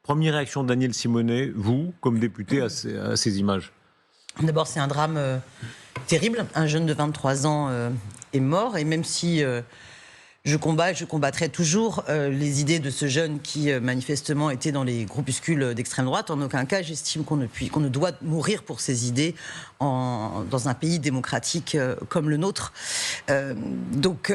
Première réaction de Daniel Simonet, vous, comme député, à ces images? D'abord, c'est un drame terrible. Un jeune de 23 ans est mort. Et même si je combattrai toujours les idées de ce jeune qui, manifestement, était dans les groupuscules d'extrême droite, en aucun cas, j'estime qu'on ne doit mourir pour ses idées dans un pays démocratique comme le nôtre. Donc,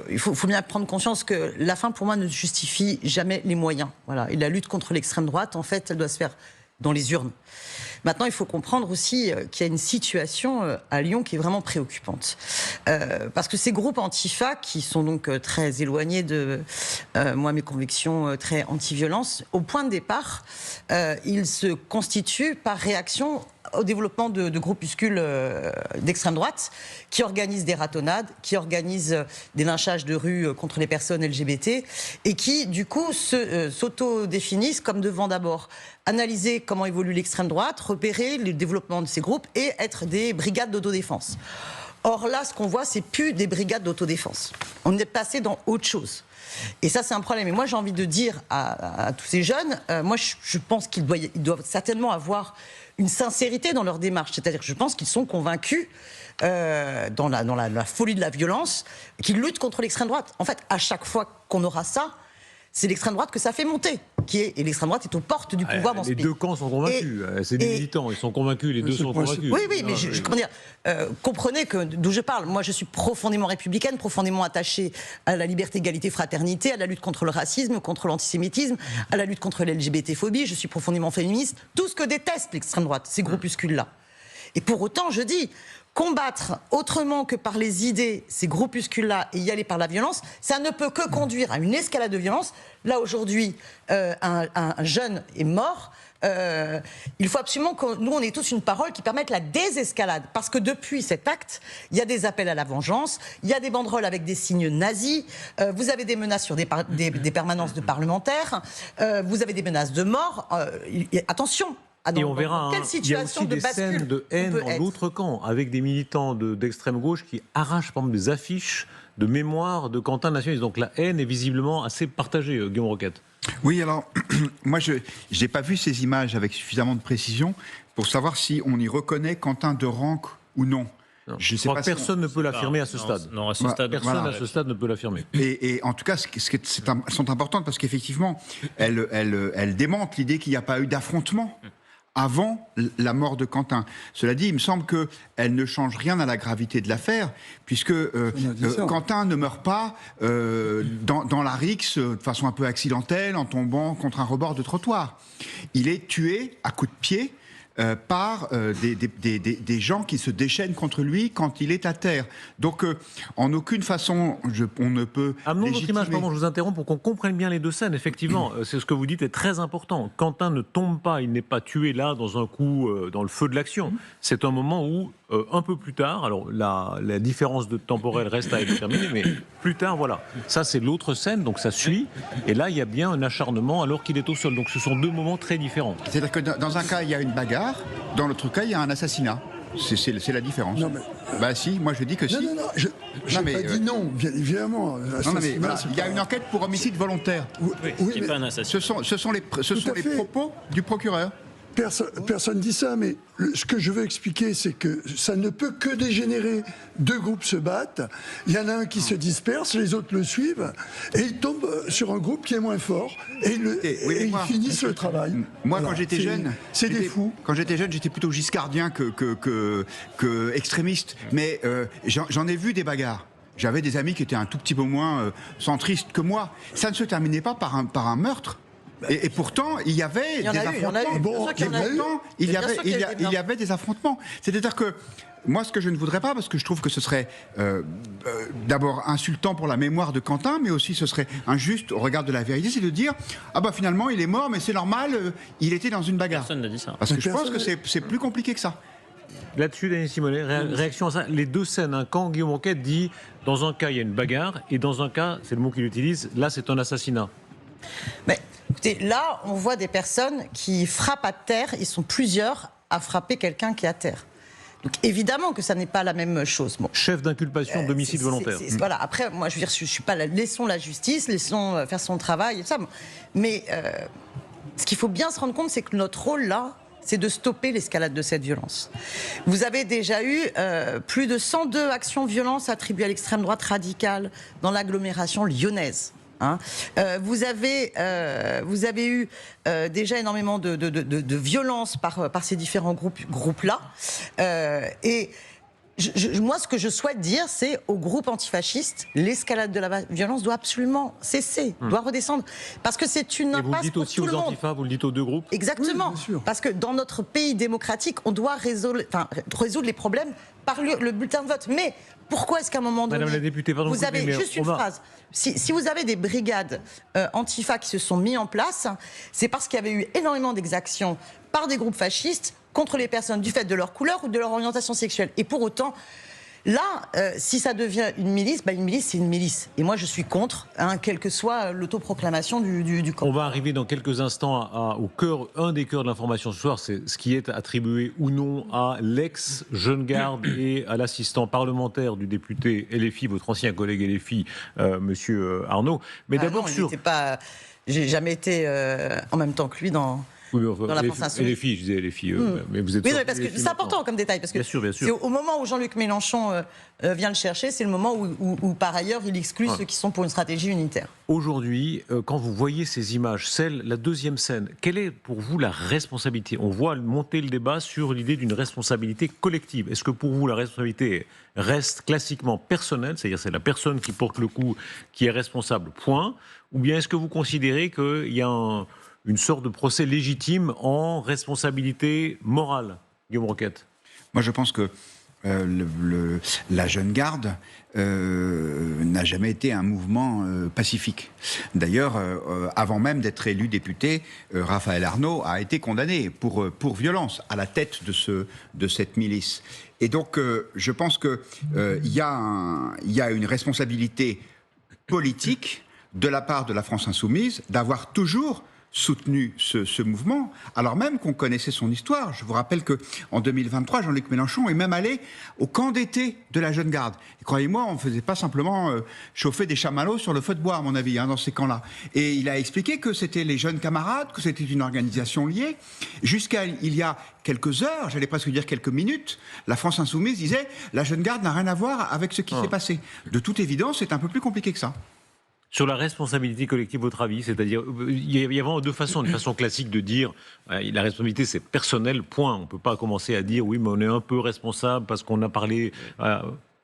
il faut bien prendre conscience que la fin, pour moi, ne justifie jamais les moyens. Voilà. Et la lutte contre l'extrême droite, en fait, elle doit se faire dans les urnes. Maintenant, il faut comprendre aussi qu'il y a une situation à Lyon qui est vraiment préoccupante. Parce que ces groupes antifa, qui sont donc très éloignés de mes convictions très anti-violence, au point de départ, ils se constituent par réaction au développement de groupuscules d'extrême droite qui organisent des ratonnades, qui organisent des lynchages de rue contre les personnes LGBT et qui, du coup, s'auto-définissent comme devant d'abord analyser comment évolue l'extrême droite, repérer le développement de ces groupes et être des brigades d'autodéfense. Or là, ce qu'on voit, c'est plus des brigades d'autodéfense. On est passé dans autre chose. Et ça, c'est un problème. Et moi, j'ai envie de dire à tous ces jeunes, moi, je pense qu'ils doivent certainement avoir une sincérité dans leur démarche. C'est-à-dire que je pense qu'ils sont convaincus dans la folie de la violence, qu'ils luttent contre l'extrême droite. En fait, à chaque fois qu'on aura ça, c'est l'extrême droite que ça fait monter. Et l'extrême droite est aux portes du pouvoir dans ce pays. Les deux camps sont convaincus. C'est des militants, ils sont convaincus, les deux sont convaincus. Oui, mais comment dire, comprenez d'où je parle. Moi, je suis profondément républicaine, profondément attachée à la liberté, égalité, fraternité, à la lutte contre le racisme, contre l'antisémitisme, à la lutte contre l'LGBT-phobie. Je suis profondément féministe. Tout ce que déteste l'extrême droite, ces groupuscules-là. Et pour autant, je dis, combattre autrement que par les idées ces groupuscules-là et y aller par la violence, ça ne peut que conduire à une escalade de violence. Là, aujourd'hui, un jeune est mort. Il faut absolument que nous, on ait tous une parole qui permette la désescalade. Parce que depuis cet acte, il y a des appels à la vengeance, il y a des banderoles avec des signes nazis, vous avez des menaces sur des permanences de parlementaires, vous avez des menaces de mort. Attention! Et on verra, il y a aussi des scènes de haine dans l'autre camp, avec des militants d'extrême gauche qui arrachent par exemple des affiches de mémoire de Quentin nationaliste. Donc la haine est visiblement assez partagée, Guillaume Roquette. Oui, alors, moi je n'ai pas vu ces images avec suffisamment de précision pour savoir si on y reconnaît Quentin de Ranc ou non. Je crois que personne ne peut l'affirmer à ce stade. Non, à ce stade, personne à ce stade ne peut l'affirmer. Et en tout cas, sont importantes parce qu'effectivement, elles démentent l'idée qu'il n'y a pas eu d'affrontement avant la mort de Quentin. Cela dit, il me semble qu'elle ne change rien à la gravité de l'affaire, puisque Quentin ne meurt pas dans la rixe de façon un peu accidentelle, en tombant contre un rebord de trottoir. Il est tué à coups de pied par des gens qui se déchaînent contre lui quand il est à terre. Donc, en aucune façon, on ne peut amenons notre image, pardon, je vous interromps, pour qu'on comprenne bien les deux scènes. Effectivement, c'est ce que vous dites est très important. Quentin ne tombe pas, il n'est pas tué là, dans un coup, dans le feu de l'action. C'est un moment où, un peu plus tard, alors la différence de temporelle reste à déterminer, mais plus tard, voilà. Ça, c'est l'autre scène, donc ça suit. Et là, il y a bien un acharnement alors qu'il est au sol. Donc, ce sont deux moments très différents. C'est-à-dire que dans un cas, il y a une bagarre. Dans l'autre cas, il y a un assassinat. C'est la différence. Non, mais... Bah si, moi je dis que si. Non, je n'ai pas dit non, bien évidemment. Non, mais voilà, il y a une enquête pour homicide volontaire. Oui, mais pas un assassinat. Ce sont les propos du procureur. Personne ne dit ça, mais ce que je veux expliquer, c'est que ça ne peut que dégénérer. Deux groupes se battent, il y en a un qui se disperse, les autres le suivent, et ils tombent sur un groupe qui est moins fort, et ils finissent le travail. Moi, quand j'étais jeune, c'est des fous. Quand j'étais jeune, j'étais plutôt giscardien que extrémiste, mais j'en ai vu des bagarres. J'avais des amis qui étaient un tout petit peu moins centristes que moi. Ça ne se terminait pas par un meurtre. Et pourtant, il y avait des affrontements. Il y avait des affrontements. C'est-à-dire que moi, ce que je ne voudrais pas, parce que je trouve que ce serait d'abord insultant pour la mémoire de Quentin, mais aussi ce serait injuste au regard de la vérité, c'est de dire ah bah finalement il est mort, mais c'est normal, il était dans une bagarre. Personne n'a dit ça. Parce que je pense que c'est plus compliqué que ça. Là-dessus, Daniel Simonet, réaction à ça. Les deux scènes, quand Guillaume Roquette dit dans un cas il y a une bagarre, et dans un cas, c'est le mot qu'il utilise, là c'est un assassinat. Mais écoutez, là, on voit des personnes qui frappent à terre. Ils sont plusieurs à frapper quelqu'un qui est à terre. Donc évidemment que ça n'est pas la même chose. Bon. Chef d'inculpation d'homicide volontaire. Voilà. Après, moi, je veux dire, je suis pas laissons la justice, laissons faire son travail et tout ça. Mais ce qu'il faut bien se rendre compte, c'est que notre rôle là, c'est de stopper l'escalade de cette violence. Vous avez déjà eu plus de 102 actions de violence attribuées à l'extrême droite radicale dans l'agglomération lyonnaise. Vous avez eu déjà énormément de violence par ces différents groupes-là. Et moi, ce que je souhaite dire, c'est aux groupes antifascistes, l'escalade de la violence doit absolument cesser, doit redescendre. Parce que c'est une impasse. Et vous le dites aussi aux antifas, vous le dites aux deux groupes. Exactement. Oui, parce que dans notre pays démocratique, on doit résoudre les problèmes par le bulletin de vote. Mais pourquoi est-ce qu'à un moment donné, Madame la députée, pardon, vous avez juste une phrase. Si vous avez des brigades antifa qui se sont mis en place, c'est parce qu'il y avait eu énormément d'exactions par des groupes fascistes contre les personnes du fait de leur couleur ou de leur orientation sexuelle. Et pour autant, là, si ça devient une milice, c'est une milice. Et moi, je suis contre, quelle que soit l'autoproclamation du camp. On va arriver dans quelques instants au cœur, un des cœurs de l'information ce soir, c'est ce qui est attribué ou non à l'ex-jeune garde et à l'assistant parlementaire du député LFI, votre ancien collègue LFI, Monsieur Arnaud. Mais d'abord j'ai jamais été en même temps que lui dans la France Insoumise. Les filles, je disais les filles, mais vous êtes. Oui, parce que c'est important comme détail, parce que bien sûr. C'est au moment où Jean-Luc Mélenchon vient le chercher, c'est le moment où par ailleurs il exclut ceux qui sont pour une stratégie unitaire. Aujourd'hui, quand vous voyez ces images, la deuxième scène, quelle est pour vous la responsabilité? On voit monter le débat sur l'idée d'une responsabilité collective. Est-ce que pour vous la responsabilité reste classiquement personnelle, c'est-à-dire c'est la personne qui porte le coup qui est responsable, point, ou bien est-ce que vous considérez qu'il y a une sorte de procès légitime en responsabilité morale, Guillaume Roquette? Moi, je pense que la jeune garde n'a jamais été un mouvement pacifique. D'ailleurs, avant même d'être élu député, Raphaël Arnaud a été condamné pour violence à la tête de cette milice. Et donc, je pense qu'il y a une responsabilité politique de la part de la France Insoumise d'avoir toujours soutenu ce mouvement, alors même qu'on connaissait son histoire. Je vous rappelle qu'en 2023, Jean-Luc Mélenchon est même allé au camp d'été de la Jeune Garde. Et croyez-moi, on ne faisait pas simplement chauffer des chamallows sur le feu de bois, à mon avis, dans ces camps-là. Et il a expliqué que c'était les jeunes camarades, que c'était une organisation liée. Jusqu'à il y a quelques heures, j'allais presque dire quelques minutes, la France Insoumise disait « La Jeune Garde n'a rien à voir avec ce qui s'est passé ». De toute évidence, c'est un peu plus compliqué que ça. Sur la responsabilité collective, votre avis, c'est-à-dire, il y a vraiment deux façons. Une façon classique de dire la responsabilité, c'est personnel, point. On ne peut pas commencer à dire oui, mais on est un peu responsable parce qu'on a parlé.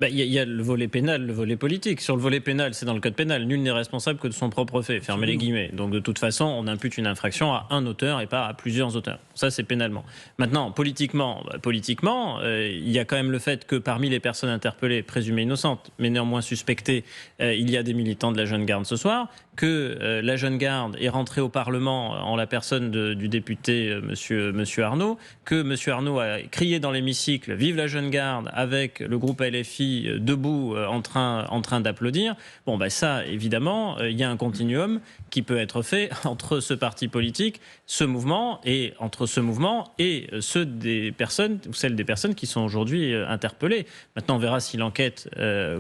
Il y a le volet pénal, le volet politique. Sur le volet pénal, c'est dans le code pénal. Nul n'est responsable que de son propre fait. Fermez les guillemets. Donc de toute façon, on impute une infraction à un auteur et pas à plusieurs auteurs. Ça, c'est pénalement. Maintenant, politiquement, il y a quand même le fait que parmi les personnes interpellées, présumées innocentes, mais néanmoins suspectées, il y a des militants de la Jeune Garde ce soir, que la Jeune Garde est rentrée au Parlement en la personne du député monsieur Arnaud, que monsieur Arnaud a crié dans l'hémicycle « Vive la Jeune Garde » avec le groupe LFI debout en train d'applaudir. Bon, ça, évidemment, il y a un continuum qui peut être fait entre ce parti politique, ce mouvement, et entre ce mouvement et celles des personnes qui sont aujourd'hui interpellées. Maintenant, on verra si l'enquête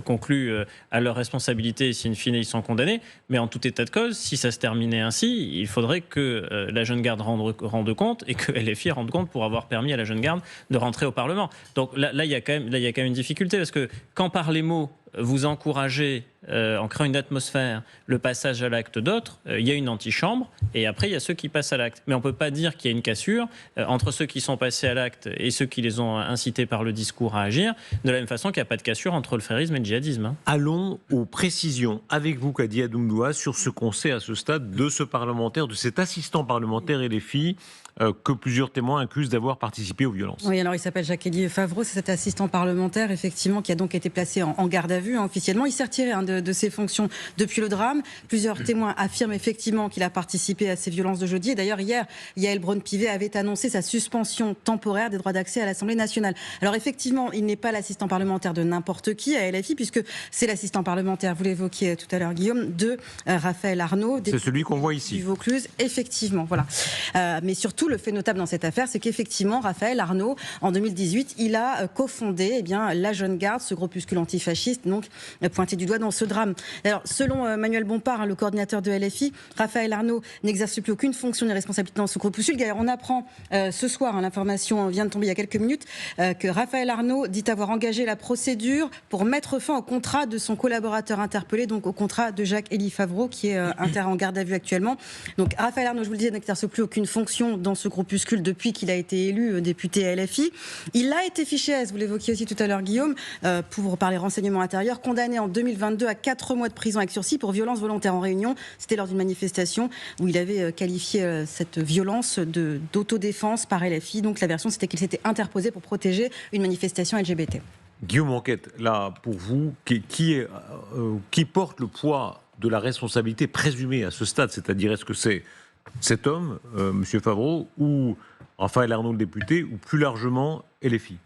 conclut à leur responsabilité et si, in fine, ils sont condamnés. Mais en tout état de cause, si ça se terminait ainsi, il faudrait que la Jeune Garde rende compte et que LFI rende compte pour avoir permis à la Jeune Garde de rentrer au Parlement. Donc là, il y a quand même une difficulté, parce que quand par les mots, vous encouragez, en créant une atmosphère, le passage à l'acte d'autres, il y a une antichambre, et après, il y a ceux qui passent à l'acte. Mais on ne peut pas dire qu'il y a une cassure entre ceux qui sont passés à l'acte et ceux qui les ont incités par le discours à agir, de la même façon qu'il n'y a pas de cassure entre le frérisme et le djihadisme. Allons aux précisions avec vous, Kadia Doumbouya, sur ce qu'on sait à ce stade de ce parlementaire, de cet assistant parlementaire LFI, que plusieurs témoins accusent d'avoir participé aux violences. Oui, alors il s'appelle Jacques-Élie Favreau, c'est cet assistant parlementaire, effectivement, qui a donc été placé en garde à vue officiellement. Il s'est retiré de ses fonctions depuis le drame. Plusieurs témoins affirment effectivement qu'il a participé à ces violences de jeudi. Et d'ailleurs, hier, Yael Braun-Pivet avait annoncé sa suspension temporaire des droits d'accès à l'Assemblée nationale. Alors effectivement, il n'est pas l'assistant parlementaire de n'importe qui à LFI, puisque c'est l'assistant parlementaire, vous l'évoquiez tout à l'heure, Guillaume, de Raphaël Arnaud. C'est celui qu'on voit ici. Du Vaucluse, effectivement, voilà. Mais surtout, le fait notable dans cette affaire, c'est qu'effectivement, Raphaël Arnaud, en 2018, il a cofondé la Jeune Garde, ce groupuscule antifasciste, donc pointé du doigt dans ce drame. Alors, selon Manuel Bompard, le coordinateur de LFI, Raphaël Arnaud n'exerce plus aucune fonction ni responsabilité dans ce groupuscule. D'ailleurs, on apprend ce soir, l'information vient de tomber il y a quelques minutes, que Raphaël Arnaud dit avoir engagé la procédure pour mettre fin au contrat de son collaborateur interpellé, donc au contrat de Jacques-Élie Favreau, qui est en garde à vue actuellement. Donc Raphaël Arnaud, je vous le disais, n'exerce plus aucune fonction dans ce groupuscule depuis qu'il a été élu député à LFI. Il a été fiché S, vous l'évoquiez aussi tout à l'heure Guillaume, pour parler renseignements intérieurs, condamné en 2022 à 4 mois de prison avec sursis pour violence volontaire en réunion. C'était lors d'une manifestation où il avait qualifié cette violence d'autodéfense par LFI. Donc la version, c'était qu'il s'était interposé pour protéger une manifestation LGBT. Guillaume Enquête, là, pour vous, qui porte le poids de la responsabilité présumée à ce stade? C'est-à-dire, est-ce que c'est cet homme, M. Favreau, ou Raphaël Arnaud, le député, ou plus largement LFI?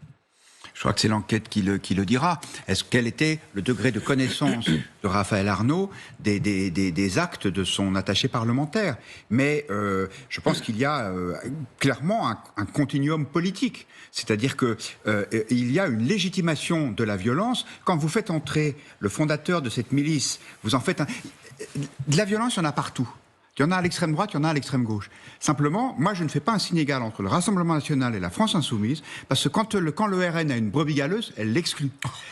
Je crois que c'est l'enquête qui le dira. Quel était le degré de connaissance de Raphaël Arnaud des actes de son attaché parlementaire? Mais je pense qu'il y a clairement un continuum politique. C'est-à-dire qu'il y a une légitimation de la violence. Quand vous faites entrer le fondateur de cette milice, vous en faites de la violence, il y en a partout. Il y en a à l'extrême droite, il y en a à l'extrême gauche. Simplement, moi, je ne fais pas un signe égal entre le Rassemblement national et la France insoumise, parce que quand le RN a une brebis galeuse, elle l'exclut.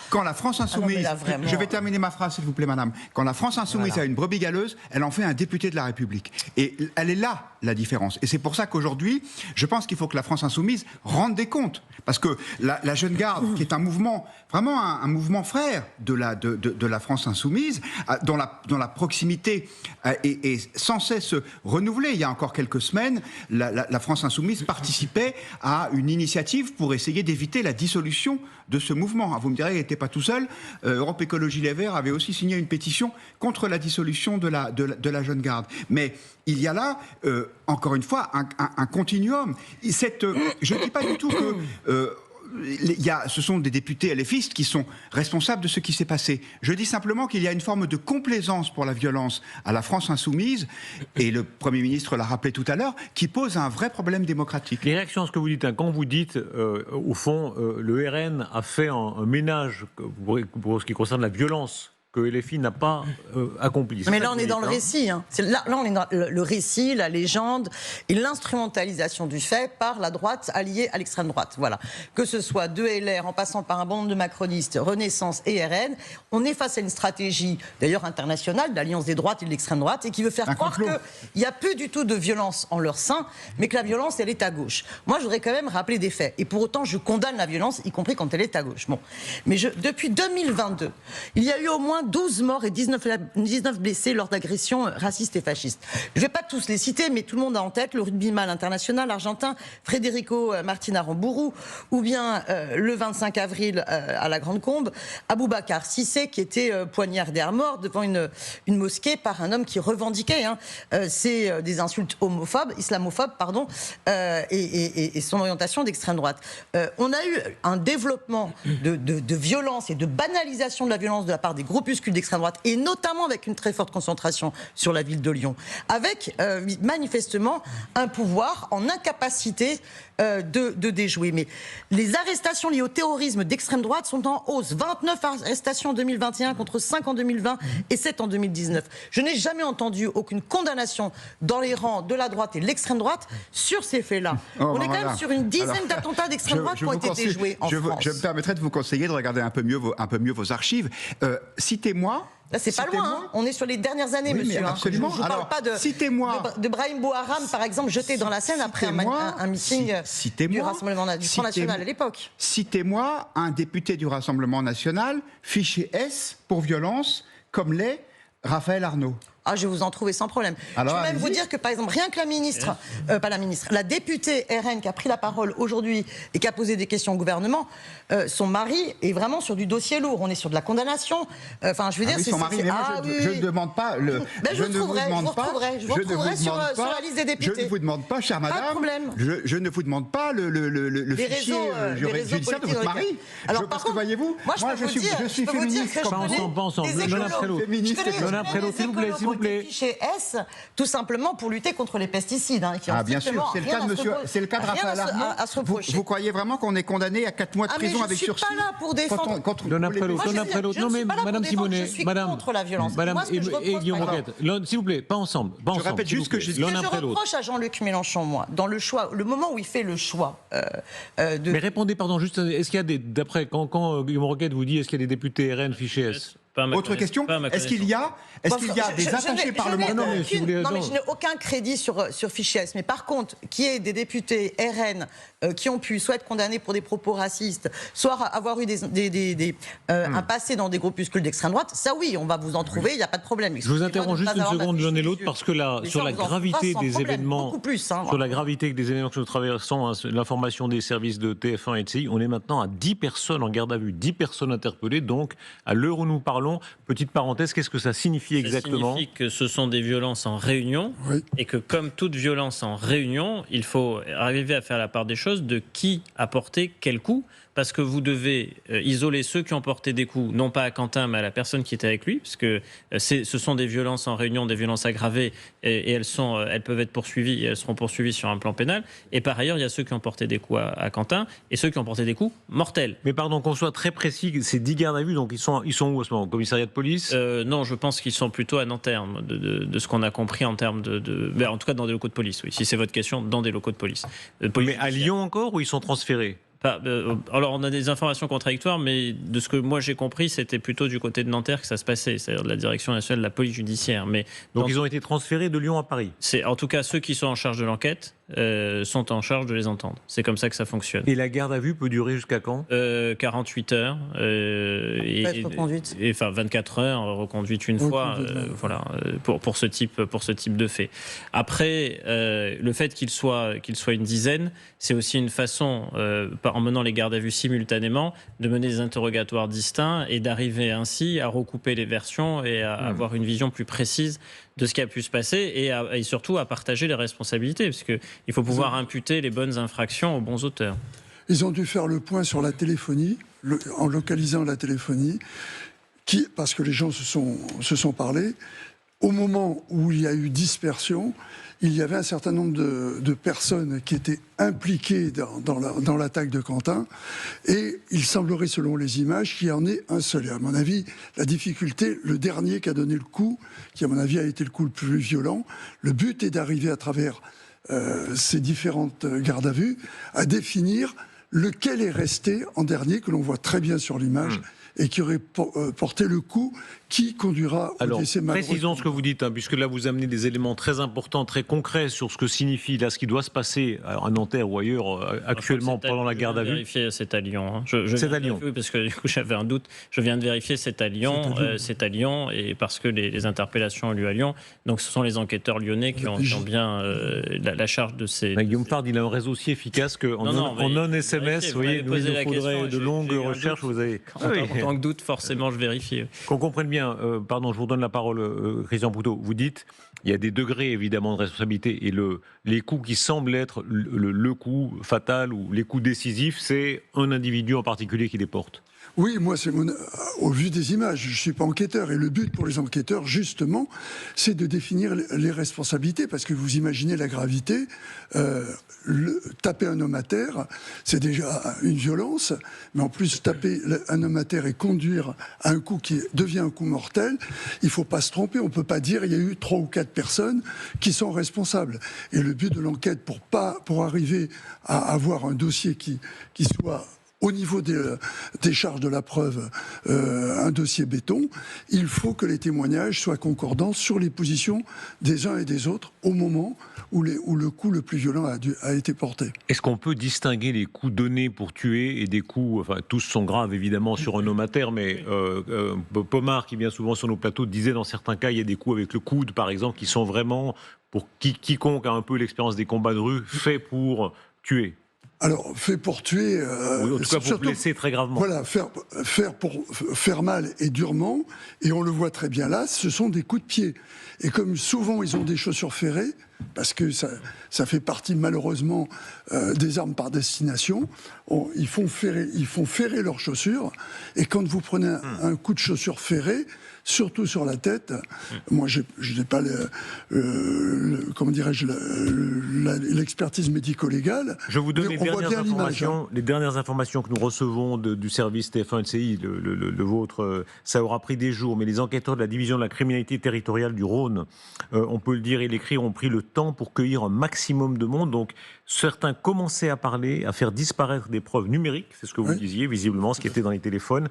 Quand la France insoumise... vraiment... Je vais terminer ma phrase, s'il vous plaît, madame. Quand la France insoumise a une brebis galeuse, elle en fait un député de la République. Et elle est là, la différence. Et c'est pour ça qu'aujourd'hui, je pense qu'il faut que la France insoumise rende des comptes. Parce que la Jeune Garde, qui est un mouvement, vraiment un mouvement frère de la France insoumise, dont la proximité est sans cesse se renouveler. Il y a encore quelques semaines, la France insoumise participait à une initiative pour essayer d'éviter la dissolution de ce mouvement. Vous me direz, il n'était pas tout seul. Europe Écologie Les Verts avait aussi signé une pétition contre la dissolution de la Jeune Garde. Mais il y a là, encore une fois, un continuum. Je ne dis pas du tout que... ce sont des députés LFistes qui sont responsables de ce qui s'est passé. Je dis simplement qu'il y a une forme de complaisance pour la violence à la France insoumise, et le Premier ministre l'a rappelé tout à l'heure, qui pose un vrai problème démocratique. Les réactions à ce que vous dites, quand vous dites, au fond, le RN a fait un ménage pour ce qui concerne la violence que LFI n'a pas accompli. Mais là, on est dans le récit. Hein. Là, on est dans le récit, la légende et l'instrumentalisation du fait par la droite alliée à l'extrême droite. Voilà. Que ce soit de LR, en passant par un bon nombre de macronistes, Renaissance et RN, on est face à une stratégie, d'ailleurs internationale, d'alliance des droites et de l'extrême droite, et qui veut faire croire qu'il n'y a plus du tout de violence en leur sein, mais que la violence, elle est à gauche. Moi, je voudrais quand même rappeler des faits. Et pour autant, je condamne la violence, y compris quand elle est à gauche. Bon. Mais depuis 2022, il y a eu au moins 12 morts et 19 blessés lors d'agressions racistes et fascistes. Je ne vais pas tous les citer, mais tout le monde a en tête le rugbyman international argentin Federico Martín Aramburu, ou bien le 25 avril à la Grande Combe, Aboubacar Cissé, qui était poignardé à mort devant une mosquée par un homme qui revendiquait des insultes islamophobes, et son orientation d'extrême droite. On a eu un développement de violence et de banalisation de la violence de la part des groupuscules d'extrême droite, et notamment avec une très forte concentration sur la ville de Lyon, avec manifestement un pouvoir en incapacité de déjouer. Mais les arrestations liées au terrorisme d'extrême droite sont en hausse. 29 arrestations en 2021 contre 5 en 2020 et 7 en 2019. Je n'ai jamais entendu aucune condamnation dans les rangs de la droite et de l'extrême droite sur ces faits-là. On est quand même sur une dizaine d'attentats d'extrême droite qui ont été déjoués en France. Je me permettrai de vous conseiller de regarder un peu mieux vos archives. Citez-moi... Là, c'est pas loin, hein. On est sur les dernières années, oui, monsieur. Absolument. Je ne vous parle pas de Brahim Bouharam, par exemple, jeté dans la Seine après un meeting du Rassemblement du Front National à l'époque. Citez-moi un député du Rassemblement National fiché S pour violence comme l'est Raphaël Arnaud. Ah, je vais vous en trouver sans problème. Alors, je peux même vous dire que, par exemple, rien que la députée RN qui a pris la parole aujourd'hui et qui a posé des questions au gouvernement, son mari est vraiment sur du dossier lourd. On est sur de la condamnation. Enfin, je veux dire, son mari, mais moi, je ne demande pas le. Je vous retrouverai sur la liste des députés. Je ne vous demande pas, chère madame. Pas de problème. Je ne vous demande pas le fichier judiciaire de votre mari. Alors, par contre, voyez-vous, moi, je suis féministe. Pas ensemble. Lona Frello, s'il vous plaît. des fichiers S, tout simplement pour lutter contre les pesticides. Qui ont bien sûr, c'est le cas de monsieur, c'est le cas de Raphaël Armand. Vous croyez vraiment qu'on est condamné à 4 mois de prison avec sursis? Je ne suis pas là pour défendre. L'un après l'autre. Non mais Madame Simonet, je suis contre la violence. Madame et Guillaume Roquette, s'il vous plaît, pas ensemble. Je répète juste que je reproche à Jean-Luc Mélenchon, moi, dans le choix, le moment où il fait le choix de... Mais répondez, pardon, juste, est-ce qu'il y a des, d'après, quand Guillaume Roquette vous dit, est-ce qu'il y a des députés RN fichés S? Autre question, est-ce qu'il y a des attachés parlementaires? Non, mais je n'ai aucun crédit sur fichier S. Mais par contre, qu'il y ait des députés RN qui ont pu soit être condamnés pour des propos racistes, soit avoir eu un passé dans des groupuscules d'extrême droite, ça oui, on va vous en trouver, il n'y a pas de problème. Je vous interromps juste une seconde l'un et l'autre parce que là, sur la gravité des événements, sur la gravité des événements que nous traversons, l'information des services de TF1 et de CI, on est maintenant à 10 personnes en garde à vue, 10 personnes interpellées. Donc, à l'heure où nous parlons, petite parenthèse, qu'est-ce que ça signifie exactement? Ça signifie que ce sont des violences en réunion et que comme toute violence en réunion, il faut arriver à faire la part des choses de qui a porté quel coup. Parce que vous devez isoler ceux qui ont porté des coups, non pas à Quentin, mais à la personne qui était avec lui, parce que ce sont des violences en réunion, des violences aggravées, et elles peuvent être poursuivies, et elles seront poursuivies sur un plan pénal. Et par ailleurs, il y a ceux qui ont porté des coups à Quentin, et ceux qui ont porté des coups mortels. Mais pardon, qu'on soit très précis, ces 10 gardes à vue, donc ils sont où à ce moment? Au commissariat de police? Non, je pense qu'ils sont plutôt à Nanterre, de ce qu'on a compris en termes ben, en tout cas dans des locaux de police, oui. Si c'est votre question, dans des locaux de police. Mais à Lyon encore, ou ils sont transférés? Alors on a des informations contradictoires, mais de ce que moi j'ai compris, c'était plutôt du côté de Nanterre que ça se passait, c'est-à-dire de la Direction nationale de la police judiciaire. Mais donc ils ont été transférés de Lyon à Paris? C'est en tout cas ceux qui sont en charge de l'enquête sont en charge de les entendre. C'est comme ça que ça fonctionne. Et la garde à vue peut durer jusqu'à quand? 48 heures. Enfin 24 heures, reconduite une fois, voilà, pour ce type de fait. Après, le fait qu'il soit une dizaine, c'est aussi une façon, en menant les gardes à vue simultanément, de mener des interrogatoires distincts et d'arriver ainsi à recouper les versions et à avoir une vision plus précise de ce qui a pu se passer et surtout à partager les responsabilités, parce qu'il faut pouvoir imputer les bonnes infractions aux bons auteurs. Ils ont dû faire le point sur la téléphonie, en localisant la téléphonie, parce que les gens se sont parlé. Au moment où il y a eu dispersion, il y avait un certain nombre de personnes qui étaient impliquées dans l'attaque de Quentin, et il semblerait, selon les images, qu'il y en ait un seul. Et à mon avis, la difficulté, le dernier qui a donné le coup, qui à mon avis a été le coup le plus violent, le but est d'arriver à travers ces différentes gardes à vue à définir lequel est resté en dernier, que l'on voit très bien sur l'image, et qui aurait porté le coup qui conduira au décès malheureux. Précisons ce que vous dites, puisque là vous amenez des éléments très importants, très concrets sur ce que signifie là ce qui doit se passer à Nanterre ou ailleurs actuellement pendant la garde à vue. C'est à Lyon. C'est à Lyon. Oui, parce que du coup j'avais un doute. Je viens de vérifier, c'est à Lyon. C'est à Lyon, et parce que les interpellations ont lieu à Lyon. Donc ce sont les enquêteurs lyonnais qui ont bien la charge de ces. Guillaume Fard, il a un réseau aussi efficace qu'en non-SMS, vous voyez, nous, il nous faudrait de longues recherches. Vous avez. En tant que doute, forcément, je vérifie. Qu'on comprenne bien, pardon, je vous donne la parole, Christian Poutot. Vous dites, il y a des degrés évidemment de responsabilité, et les coups qui semblent être le coup fatal ou les coups décisifs, c'est un individu en particulier qui les porte. Oui, moi, au vu des images, je ne suis pas enquêteur. Et le but pour les enquêteurs, justement, c'est de définir les responsabilités. Parce que vous imaginez la gravité. Taper un homme à terre, c'est déjà une violence. Mais en plus, taper un homme à terre et conduire à un coup qui devient un coup mortel, il ne faut pas se tromper. On ne peut pas dire qu'il y a eu 3 ou 4 personnes qui sont responsables. Et le but de l'enquête, pour arriver à avoir un dossier qui soit au niveau des charges de la preuve, un dossier béton, il faut que les témoignages soient concordants sur les positions des uns et des autres au moment où le coup le plus violent a été porté. Est-ce qu'on peut distinguer les coups donnés pour tuer et des coups, enfin tous sont graves évidemment sur un homme à terre, mais Pomard, qui vient souvent sur nos plateaux, disait dans certains cas, il y a des coups avec le coude par exemple, qui sont vraiment, pour quiconque a un peu l'expérience des combats de rue, faits pour tuer. Alors, fait pour tuer... oui, en tout cas pour blesser très gravement. Voilà, pour faire mal et durement, et on le voit très bien là, ce sont des coups de pied. Et comme souvent ils ont des chaussures ferrées, parce que ça fait partie malheureusement des armes par destination. Ils font ferrer leurs chaussures, et quand vous prenez un coup de chaussure ferré, surtout sur la tête, moi je n'ai pas comment dirais-je, l'expertise médico-légale. Je vous donne Hein. les dernières informations que nous recevons du service TF1-LCI, le vôtre. Ça aura pris des jours, mais les enquêteurs de la division de la criminalité territoriale du Rhône, on peut le dire et l'écrire, ont pris le temps pour cueillir un maximum de monde. Donc certains commençaient à parler, à faire disparaître des preuves numériques, c'est ce que vous disiez, visiblement, ce qui était dans les téléphones.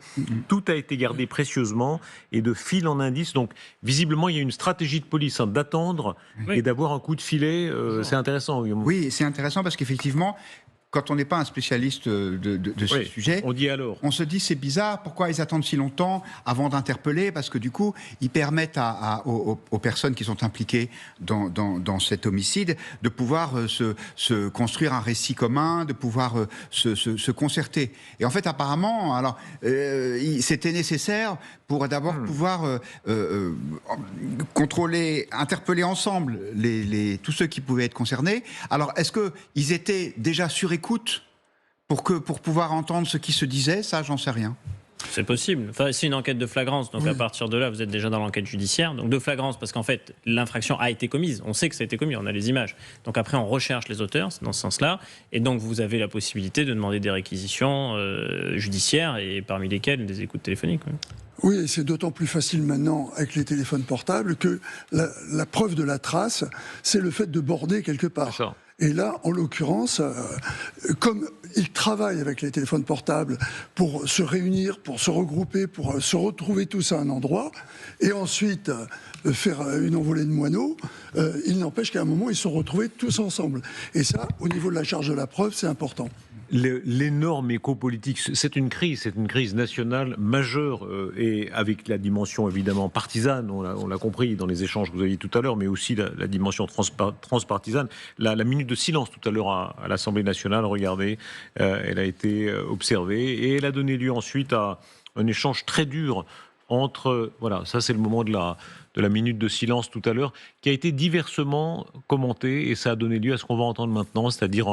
Tout a été gardé précieusement et de fil en indice. Donc visiblement, il y a une stratégie de police d'attendre et d'avoir un coup de filet. C'est intéressant. Oui, c'est intéressant parce qu'effectivement, quand on n'est pas un spécialiste de ce sujet, on se dit c'est bizarre, pourquoi ils attendent si longtemps avant d'interpeller, parce que du coup, ils permettent aux personnes qui sont impliquées dans cet homicide de pouvoir se construire un récit commun, de pouvoir se concerter. Et en fait, apparemment, alors, c'était nécessaire pour d'abord pouvoir contrôler, interpeller ensemble tous ceux qui pouvaient être concernés. Alors, est-ce qu'ils étaient déjà sur écoute pour pouvoir entendre ce qui se disait? Ça, j'en sais rien. C'est possible. Enfin, c'est une enquête de flagrance, donc à partir de là, vous êtes déjà dans l'enquête judiciaire. Donc de flagrance, parce qu'en fait, l'infraction a été commise. On sait que ça a été commis, on a les images. Donc après, on recherche les auteurs, c'est dans ce sens-là. Et donc vous avez la possibilité de demander des réquisitions judiciaires, et parmi lesquelles des écoutes téléphoniques. Oui, et c'est d'autant plus facile maintenant avec les téléphones portables que la preuve de la trace, c'est le fait de border quelque part. Et là, en l'occurrence, comme ils travaillent avec les téléphones portables pour se réunir, pour se regrouper, pour se retrouver tous à un endroit, et ensuite faire une envolée de moineaux, il n'empêche qu'à un moment, ils se sont retrouvés tous ensemble. Et ça, au niveau de la charge de la preuve, c'est important. L'énorme écho politique, c'est une crise nationale majeure et avec la dimension évidemment partisane, on l'a compris dans les échanges que vous aviez tout à l'heure, mais aussi la dimension transpartisane. La minute de silence tout à l'heure à l'Assemblée nationale, regardez, elle a été observée et elle a donné lieu ensuite à un échange très dur entre, voilà, ça c'est le moment de la minute de silence tout à l'heure, qui a été diversement commenté et ça a donné lieu à ce qu'on va entendre maintenant, c'est-à-dire